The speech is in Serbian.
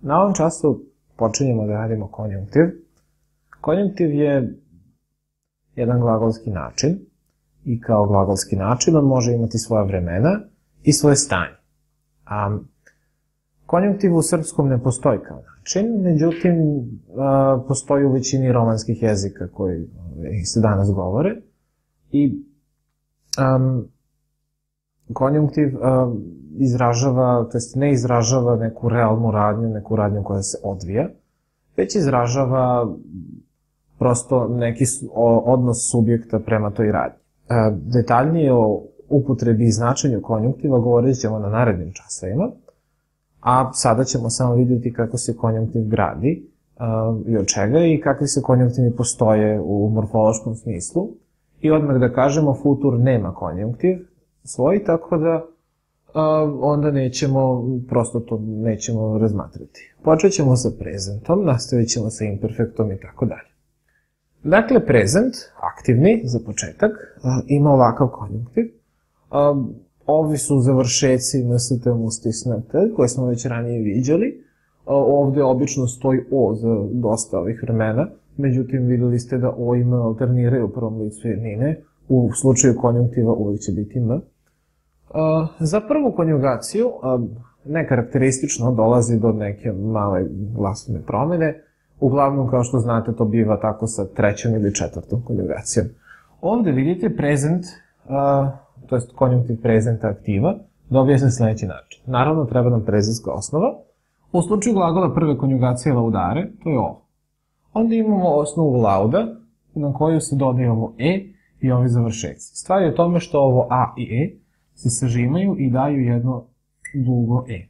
Na ovom času počinjemo da radimo konjunktiv. Konjunktiv je jedan glagolski način i kao glagolski način on može imati svoja vremena i svoje stanje. Konjunktiv u srpskom ne postoji kao način, međutim postoji u većini romanskih jezika koji se danas govore i konjunktiv izražava, to jest ne izražava neku realnu radnju, neku radnju koja se odvija, već izražava prosto neki odnos subjekta prema toj radnji. Detaljnije o upotrebi i značenju konjunktiva govorit ćemo na narednim časovima, a sada ćemo samo vidjeti kako se konjunktiv gradi i od čega i kakvi se konjunktivi postoje u morfološkom smislu. I odmah da kažemo, futur nema konjunktiv svoj, tako da onda prosto to nećemo razmatrati. Počet ćemo sa prezentom, nastavit ćemo sa imperfektom i tako dalje. Dakle, prezent, aktivni, za početak, ima ovakav konjunktiv. Ovi su završeci NST, MUST i SNT, koje smo već ranije viđali. Ovde obično stoji O za dosta ovih vremena, međutim videli ste da O i M alterniraju u prvom licu jednine, u slučaju konjunktiva uvijek će biti M. Za prvu konjugaciju, nekarakteristično dolazi do neke male glasovne promene, uglavnom, kao što znate, to biva tako sa trećom ili četvrtom konjugacijom. Ovde vidite prezent, to je konjunktiv prezenta aktiva, dobije se na sledeći način. Naravno, treba nam prezentska osnova. U slučaju glagola prve konjugacije laudare, to je ovo. Onda imamo osnovu lauda, na koju se dodaje ovo E i ovi završeci. Stvar je u tome što ovo A i E se sažimaju i daju jedno dugo E.